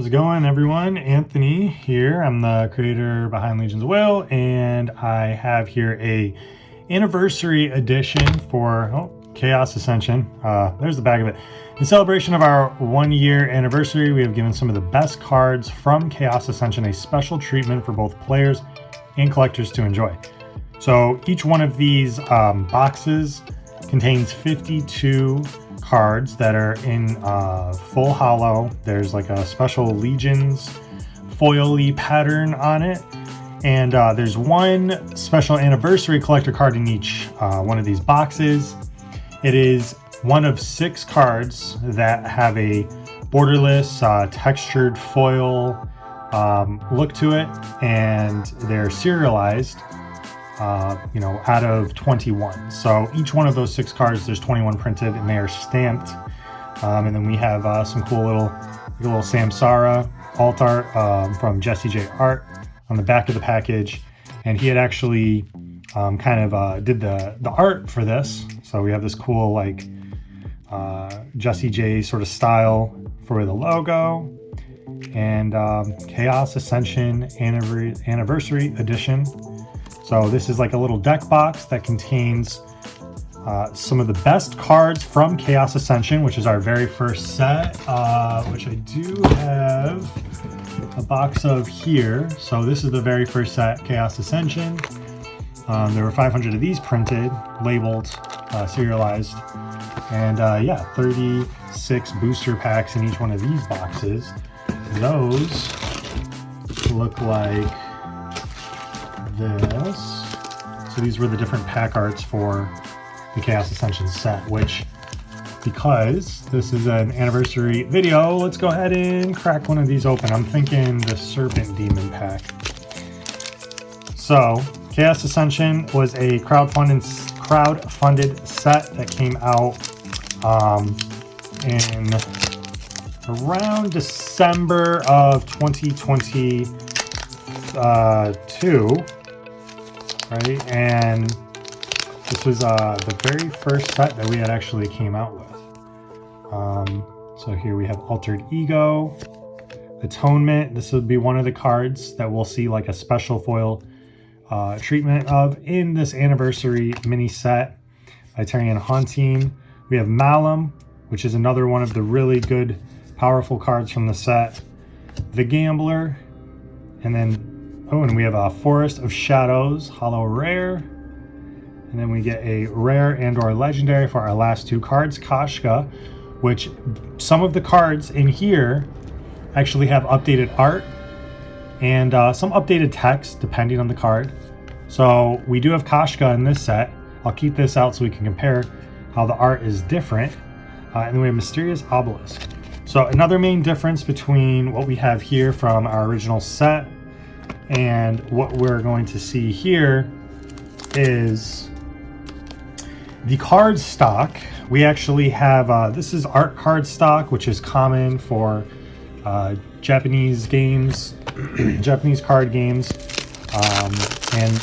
How's it going, everyone? Anthony here. I'm the creator behind Legions of Will, and I have here a anniversary edition for Chaos Ascension. There's the back of it. In celebration of our 1-year anniversary, we have given some of the best cards from Chaos Ascension a special treatment for both players and collectors to enjoy. So each one of these boxes contains 52 cards that are in full holo. There's like a special Legions foil-y pattern on it, and there's one special anniversary collector card in each one of these boxes. It is one of 6 cards that have a borderless textured foil look to it, and they're serialized out of 21. So each one of those 6 cards, there's 21 printed, and they are stamped. And then we have some cool little Samsara alt art from Jesse J Art on the back of the package, and he had actually did the art for this. So we have this cool like Jesse J sort of style for the logo, and Chaos Ascension Anniversary Edition. So this is like a little deck box that contains some of the best cards from Chaos Ascension, which is our very first set, which I do have a box of here. So this is the very first set, Chaos Ascension. There were 500 of these printed, labeled, serialized, and 36 booster packs in each one of these boxes. Those look like this. So these were the different pack arts for the Chaos Ascension set, which, because this is an anniversary video, let's go ahead and crack one of these open. I'm thinking the Serpent Demon pack. So Chaos Ascension was a crowdfunded set that came out in around December of 2022. Right, and this was the very first set that we had actually came out with. So here we have Altered Ego, Atonement. This would be one of the cards that we'll see like a special foil treatment of in this anniversary mini set. Itarian Haunting. We have Malum, which is another one of the really good, powerful cards from the set. The Gambler, and then and we have a Forest of Shadows, holo rare. And then we get a rare and or legendary for our last 2 cards, Kashka, which some of the cards in here actually have updated art and some updated text depending on the card. So we do have Kashka in this set. I'll keep this out so we can compare how the art is different. And then we have Mysterious Obelisk. So another main difference between what we have here from our original set and what we're going to see here is the card stock. We actually have, this is art card stock, which is common for Japanese games, Japanese card games, and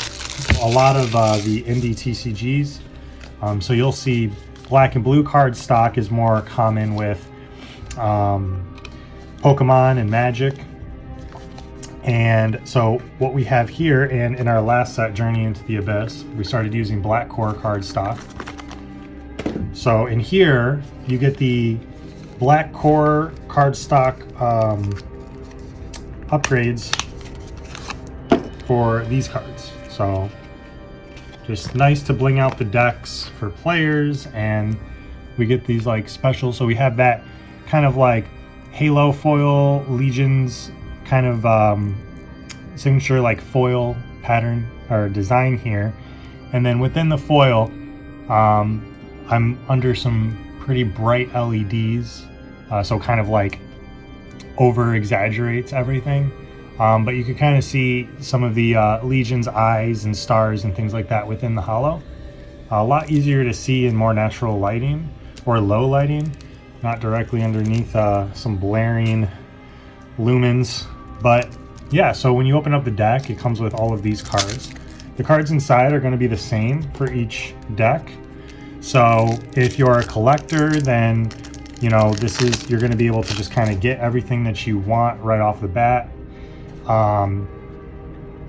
a lot of the indie TCGs. So you'll see black and blue card stock is more common with Pokemon and Magic. And so what we have here, and in our last set, Journey into the Abyss, we started using black core card stock. So in here, you get the black core card stock upgrades for these cards. So just nice to bling out the decks for players, and we get these like special. So we have that kind of like Halo foil Legions kind of signature like foil pattern or design here, and then within the foil I'm under some pretty bright LEDs, so kind of like over exaggerates everything, but you can kind of see some of the Legion's eyes and stars and things like that within the holo. A lot easier to see in more natural lighting or low lighting, not directly underneath some blaring lumens. But yeah, so when you open up the deck, it comes with all of these cards. The cards inside are going to be the same for each deck. So if you're a collector, then you know, you're going to be able to just kind of get everything that you want right off the bat.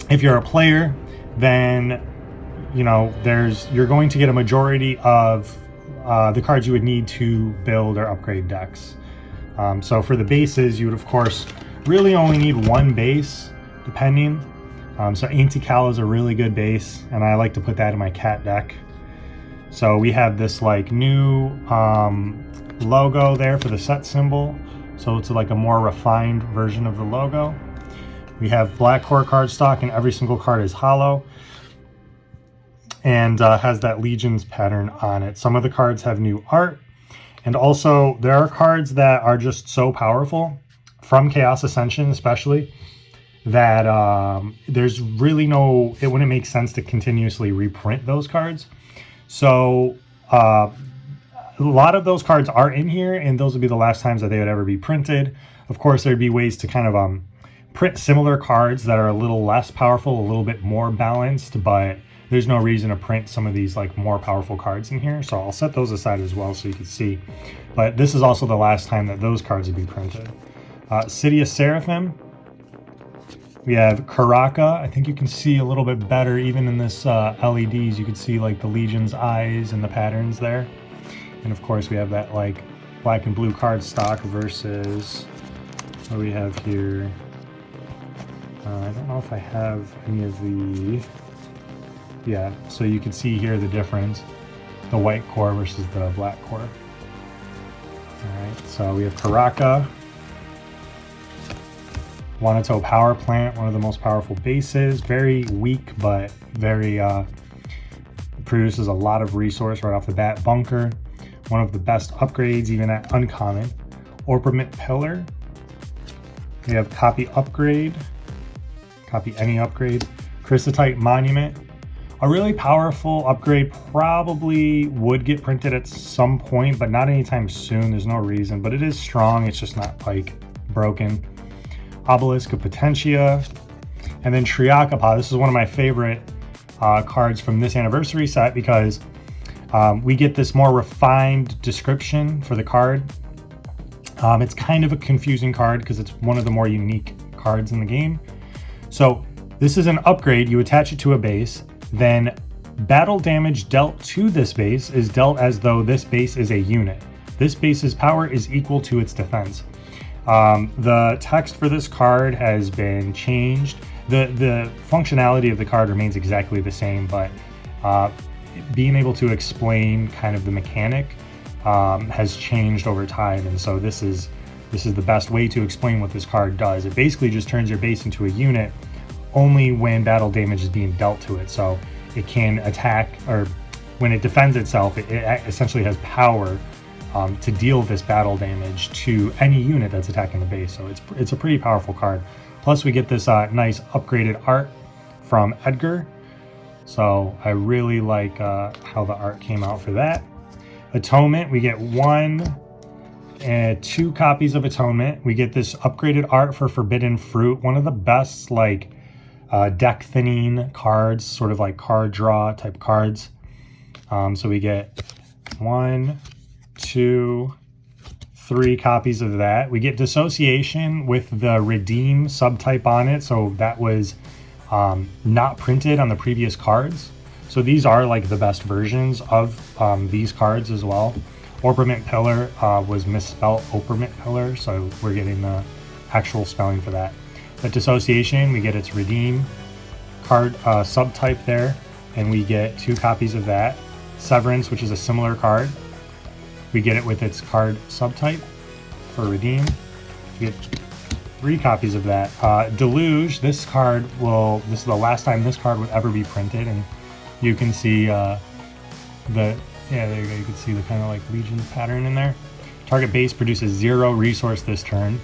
If you're a player, then, you know, you're going to get a majority of the cards you would need to build or upgrade decks. So for the bases, you would of course really only need one base, depending. So Anti-Cal is a really good base, and I like to put that in my cat deck. So we have this like new logo there for the set symbol. So it's like a more refined version of the logo. We have black core cardstock, and every single card is hollow and has that Legions pattern on it. Some of the cards have new art, and also there are cards that are just so powerful from Chaos Ascension especially that there's really it wouldn't make sense to continuously reprint those cards. So a lot of those cards are in here, and those would be the last times that they would ever be printed. Of course, there'd be ways to kind of print similar cards that are a little less powerful, a little bit more balanced, but there's no reason to print some of these like more powerful cards in here. So I'll set those aside as well so you can see. But this is also the last time that those cards would be printed. City of Seraphim. We have Karaka. I think you can see a little bit better even in this LEDs. You can see like the Legion's eyes and the patterns there. And of course we have that like black and blue card stock versus what we have here. I don't know if I have any of the... Yeah, so you can see here the difference. The white core versus the black core. Alright, so we have Karaka. Wanato Power Plant, one of the most powerful bases. Very weak, but very... produces a lot of resource right off the bat. Bunker, one of the best upgrades, even at uncommon. Orpiment Pillar. We have Copy Upgrade. Copy Any Upgrade. Chrysotite Monument. A really powerful upgrade, probably would get printed at some point, but not anytime soon. There's no reason, but it is strong. It's just not like broken. Obelisk of Potentia. And then Triakapa. This is one of my favorite cards from this anniversary set because we get this more refined description for the card. It's kind of a confusing card because it's one of the more unique cards in the game. So this is an upgrade. You attach it to a base, then battle damage dealt to this base is dealt as though this base is a unit. This base's power is equal to its defense. The text for this card has been changed. The functionality of the card remains exactly the same, but being able to explain kind of the mechanic has changed over time, and so this is the best way to explain what this card does. It basically just turns your base into a unit only when battle damage is being dealt to it. So it can attack, or when it defends itself, it essentially has power to deal this battle damage to any unit that's attacking the base. So it's a pretty powerful card. Plus we get this nice upgraded art from Edgar. So I really like how the art came out for that. Atonement, we get 2 copies of Atonement. We get this upgraded art for Forbidden Fruit, one of the best like deck thinning cards, sort of like card draw type cards. So we get 1, 2, 3 copies of that. We get Dissociation with the Redeem subtype on it, so that was not printed on the previous cards. So these are like the best versions of these cards as well. Orpiment Pillar was misspelled Orpiment Pillar, so we're getting the actual spelling for that. But Dissociation, we get its Redeem card subtype there, and we get 2 copies of that. Severance, which is a similar card, we get it with its card subtype for Redeem. We get 3 copies of that. Deluge, this is the last time this card would ever be printed, and you can see there you go, you can see the kind of like Legion pattern in there. Target base produces 0 resource this turn.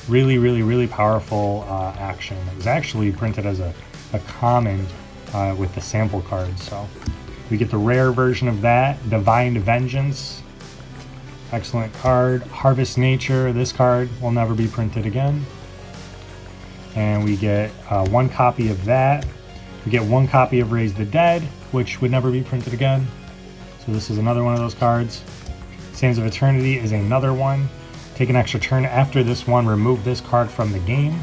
Really, really, really powerful action. It was actually printed as a common with the sample cards. So we get the rare version of that. Divine Vengeance, excellent card. Harvest Nature, this card will never be printed again. And we get 1 copy of that. We get 1 copy of Raise the Dead, which would never be printed again. So this is another one of those cards. Sands of Eternity is another one. Take an extra turn after this one, remove this card from the game.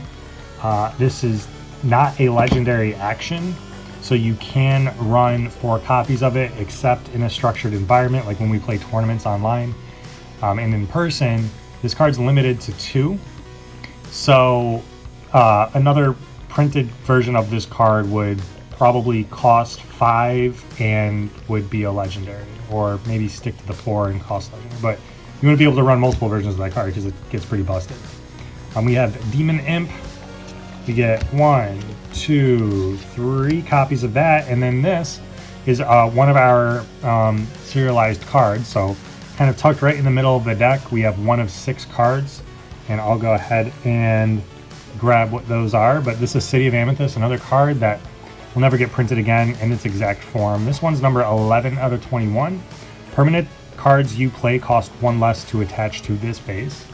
This is not a legendary action, so you can run 4 copies of it, except in a structured environment, like when we play tournaments online. And in person, this card's limited to 2. So another printed version of this card would probably cost 5 and would be a legendary, or maybe stick to the 4 and cost legendary. But you want to be able to run multiple versions of that card because it gets pretty busted. We have Demon Imp. We get 1, 2, 3 copies of that, and then this is one of our serialized cards. So kind of tucked right in the middle of the deck, we have 1 of 6 cards, and I'll go ahead and grab what those are. But this is City of Amethyst, another card that will never get printed again in its exact form. This one's number 11 out of 21. Permanent cards you play cost 1 less to attach to this base,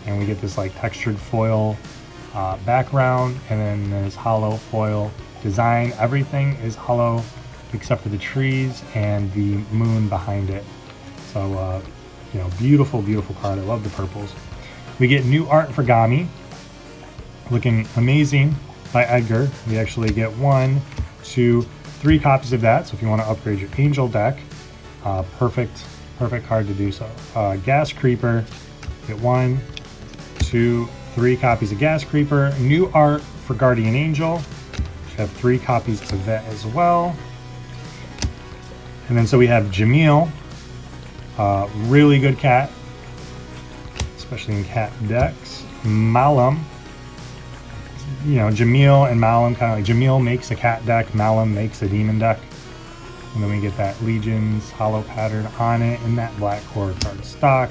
and we get this like textured foil background, and then there's hollow foil design. Everything is hollow except for the trees and the moon behind it. So you know, beautiful card. I love the purples. We get new art for Gami, looking amazing, by Edgar. We actually get 1, 2, 3 copies of that, so if you want to upgrade your angel deck, perfect card to do so. Gas Creeper, get 1, 2, 3 copies of Gas Creeper. New art for Guardian Angel, should have 3 copies of that as well. And then so we have Jamil, really good cat, especially in cat decks. Malum, you know, Jamil and Malum, kind of like Jamil makes a cat deck, Malum makes a demon deck. And then we get that Legions hollow pattern on it in that black core card stock.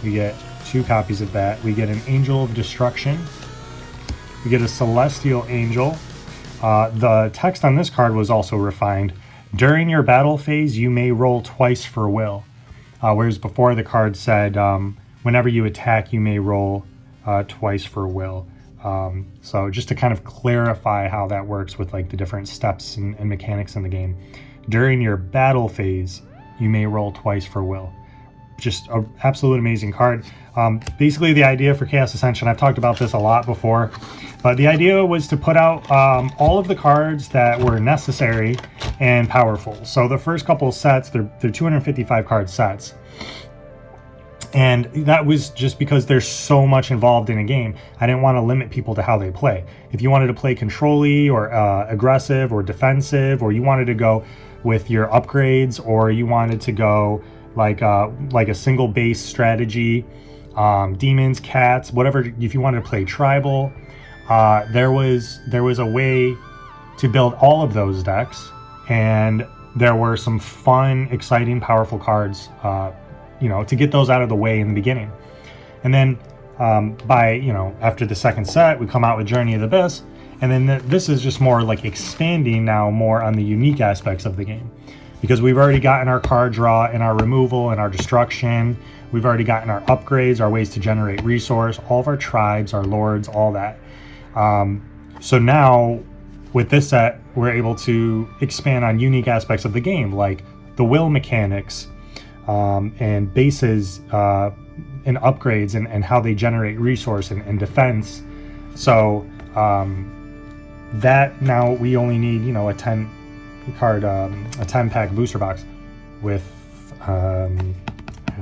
We get 2 copies of that. We get an Angel of Destruction. We get a Celestial Angel. The text on this card was also refined. During your battle phase, you may roll twice for will. Whereas before the card said, whenever you attack, you may roll twice for will. So just to kind of clarify how that works with like the different steps and mechanics in the game. During your battle phase, you may roll twice for will. Just an absolute amazing card. Basically the idea for Chaos Ascension, I've talked about this a lot before, but the idea was to put out all of the cards that were necessary and powerful. So the first couple of sets, they're 255 card sets. And that was just because there's so much involved in a game. I didn't want to limit people to how they play. If you wanted to play control-y or aggressive or defensive, or you wanted to go with your upgrades, or you wanted to go like a single base strategy, demons, cats, whatever. If you wanted to play tribal, there was a way to build all of those decks, and there were some fun, exciting, powerful cards, you know, to get those out of the way in the beginning. And then by, you know, after the second set, we come out with Journey of the Abyss, and then this is just more like expanding now more on the unique aspects of the game, because we've already gotten our card draw and our removal and our destruction. We've already gotten our upgrades, our ways to generate resource, all of our tribes, our lords, all that. So now with this set, we're able to expand on unique aspects of the game, like the will mechanics, and bases, and upgrades, and how they generate resource and defense. So that now we only need, you know, a 10 card, a 10 pack booster box with I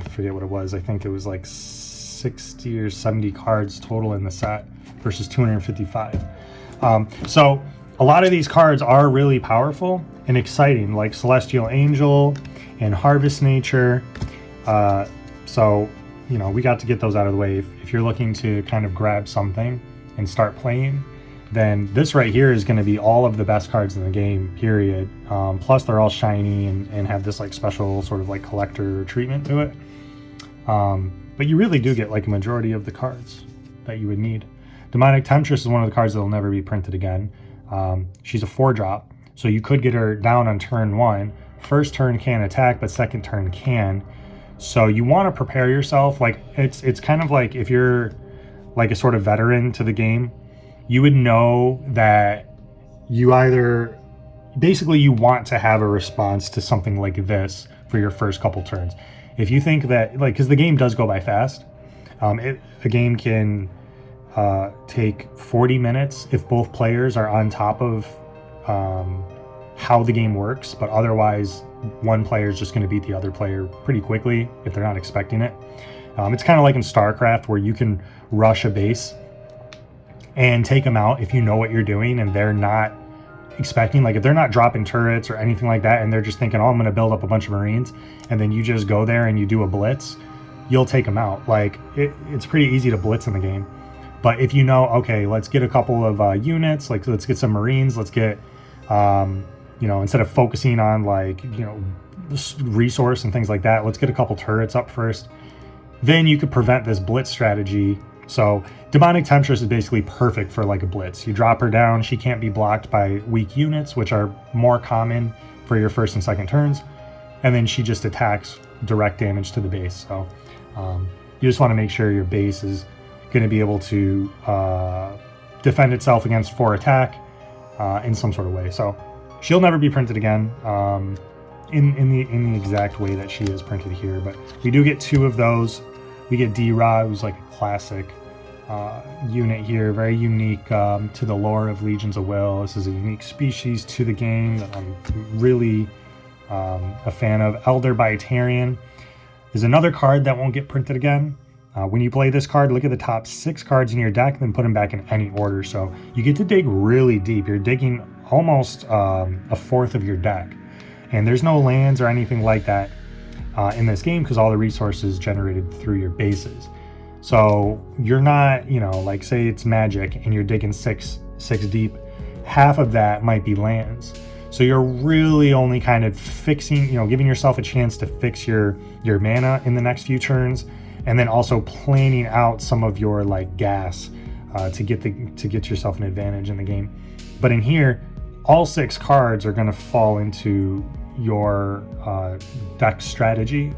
forget what it was. I think it was like 60 or 70 cards total in the set versus 255. So a lot of these cards are really powerful and exciting, like Celestial Angel and Harvest Nature. So, you know, we got to get those out of the way. If you're looking to kind of grab something and start playing, then this right here is going to be all of the best cards in the game, period. Plus they're all shiny and have this like special sort of like collector treatment to it. But you really do get like a majority of the cards that you would need. Demonic Temptress is one of the cards that will never be printed again. She's a 4-drop, so you could get her down on turn 1. First turn can't attack, but second turn can. So you want to prepare yourself. Like it's kind of like if you're like a sort of veteran to the game, you would know that you either basically you want to have a response to something like this for your first couple turns. If you think that, like, because the game does go by fast, a game can take 40 minutes if both players are on top of how the game works, but otherwise one player is just going to beat the other player pretty quickly if they're not expecting it. It's kind of like in StarCraft, where you can rush a base and take them out if you know what you're doing and they're not expecting, like if they're not dropping turrets or anything like that and they're just thinking, oh, I'm going to build up a bunch of Marines, and then you just go there and you do a blitz, you'll take them out. Like it's pretty easy to blitz in the game. But if you know, okay, let's get a couple of units, like let's get some Marines, let's get you know, instead of focusing on like, you know, resource and things like that, let's get a couple turrets up first. Then you could prevent this blitz strategy. So Demonic Temptress is basically perfect for like a blitz. You drop her down, she can't be blocked by weak units, which are more common for your first and second turns, and then she just attacks direct damage to the base. So you just want to make sure your base is going to be able to defend itself against 4 attack in some sort of way. So she'll never be printed again in the exact way that she is printed here, but we do get 2 of those. We get D-Ra, who's like a classic unit here, very unique to the lore of Legions of Will. This is a unique species to the game that I'm really a fan of. Elder Biotarian is another card that won't get printed again. When you play this card, look at the top 6 cards in your deck, then put them back in any order. So you get to dig really deep. You're digging almost a fourth of your deck. And there's no lands or anything like that in this game, because all the resources generated through your bases. So you're not, you know, like say it's Magic and you're digging six deep, half of that might be lands. So you're really only kind of fixing, you know, giving yourself a chance to fix your mana in the next few turns, and then also planning out some of your like gas to get yourself an advantage in the game. But in here, all 6 cards are going to fall into your deck strategy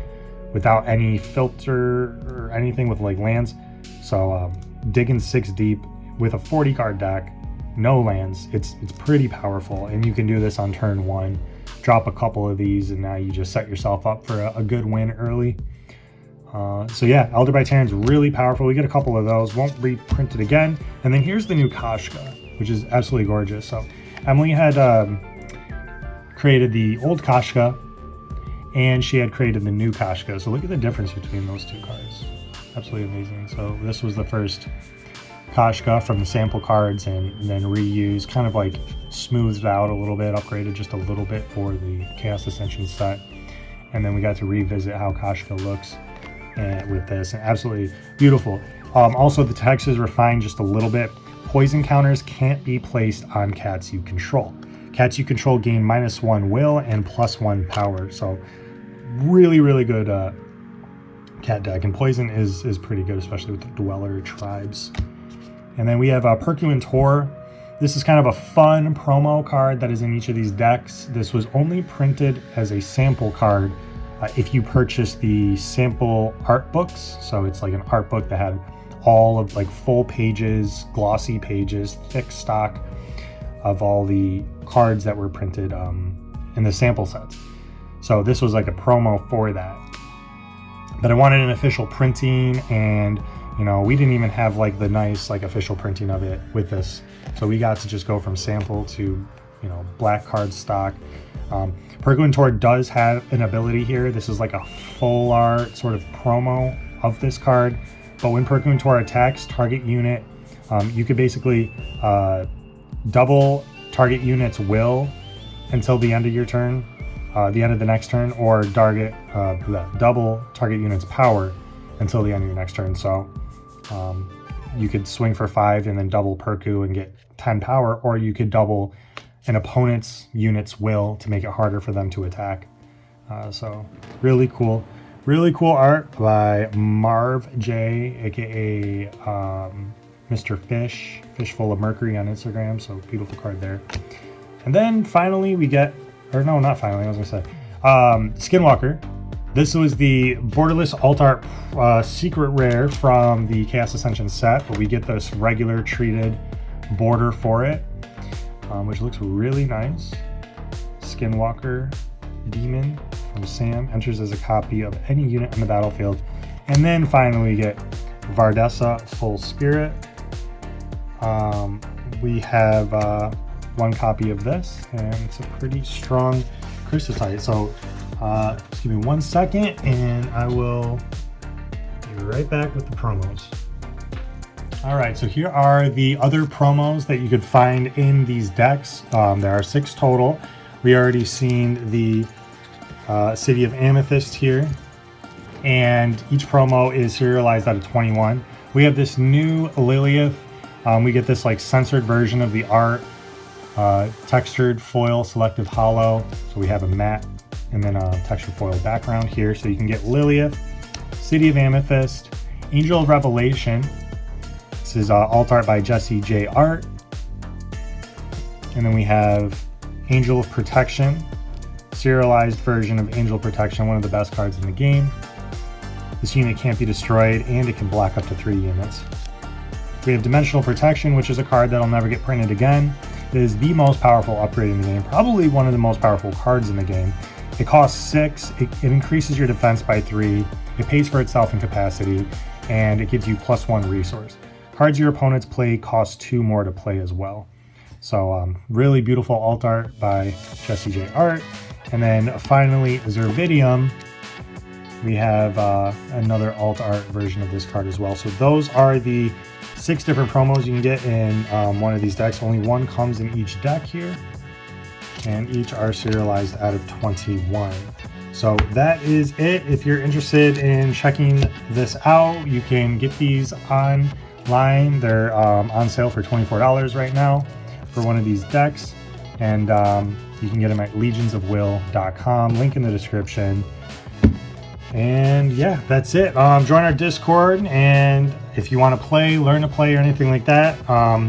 without any filter or anything with like lands. So digging 6 deep with a 40 card deck, no lands, it's pretty powerful. And you can do this on turn 1, drop a couple of these, and now you just set yourself up for a good win early. So yeah, Elder Biotarian's really powerful. We get a couple of those, won't be printed again. And then here's the new Kashka, which is absolutely gorgeous. So Emily had created the old Kashka, and she had created the new Kashka. So look at the difference between those 2 cards. Absolutely amazing. So this was the first Kashka from the sample cards, and then reused, kind of like smoothed out a little bit, upgraded just a little bit for the Chaos Ascension set. And then we got to revisit how Kashka looks with this, and absolutely beautiful. Also, the text is refined just a little bit. Poison counters can't be placed on cats you control. Cats you control gain -1 will and +1 power. So really, really good cat deck. And poison is pretty good, especially with the Dweller tribes. And then we have Perkuin Tor. This is kind of a fun promo card that is in each of these decks. This was only printed as a sample card if you purchase the sample art books. So it's like an art book that had all of like full pages, glossy pages, thick stock of all the cards that were printed in the sample sets. So this was like a promo for that. But I wanted an official printing, and you know, we didn't even have like the nice like official printing of it with this. So we got to just go from sample to, you know, black card stock. Perkuin Tor does have an ability here. This is like a full art sort of promo of this card. But when Perkuin Tor attacks target unit, you could basically double target unit's will until the end of your turn, the end of the next turn, or double target unit's power until the end of your next turn. So you could swing for 5 and then double Perku and get 10 power, or you could double an opponent's unit's will to make it harder for them to attack. So really cool art by Marv J, aka Mr. Fish Full of Mercury on Instagram. So beautiful card there. And then finally we get, or no, not finally, I was gonna say, Skinwalker. This was the borderless alt art secret rare from the Chaos Ascension set, but we get this regular treated border for it, which looks really nice. Skinwalker Demon from Sam. Enters as a copy of any unit on the battlefield. And then finally we get Vardessa Full Spirit. We have one copy of this, and it's a pretty strong crystallite. So just give me 1 second and I will be right back with the promos. All right, so here are the other promos that you could find in these decks. There are 6 total. We already seen the City of Amethyst here, and each promo is serialized out of 21. We have this new Lilith. We get this like censored version of the art, textured foil, selective hollow. So we have a matte and then a textured foil background here. So you can get Lilith, City of Amethyst, Angel of Revelation. This is alt art by Jesse J. Art. And then we have Angel of Protection, serialized version of Angel of Protection, one of the best cards in the game. This unit can't be destroyed and it can block up to 3 units. We have Dimensional Protection, which is a card that'll never get printed again. It is the most powerful upgrade in the game, probably one of the most powerful cards in the game. It costs 6, it increases your defense by 3, it pays for itself in capacity, and it gives you +1 resource. Cards your opponents play cost 2 more to play as well. So really beautiful alt art by Jesse J. Art. And then finally, Zervidium. We have another alt art version of this card as well. So those are the 6 different promos you can get in one of these decks. Only one comes in each deck here, and each are serialized out of 21. So that is it. If you're interested in checking this out, you can get these online. They're on sale for $24 right now for one of these decks, and you can get them at legionsofwill.com. Link in the description. And yeah, that's it. Join our Discord, and if you want to play, learn to play, or anything like that,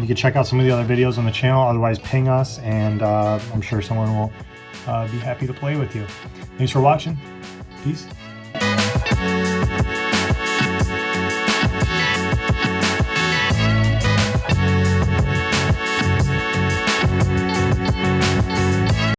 you can check out some of the other videos on the channel. Otherwise, ping us, and I'm sure someone will be happy to play with you. Thanks for watching. Peace.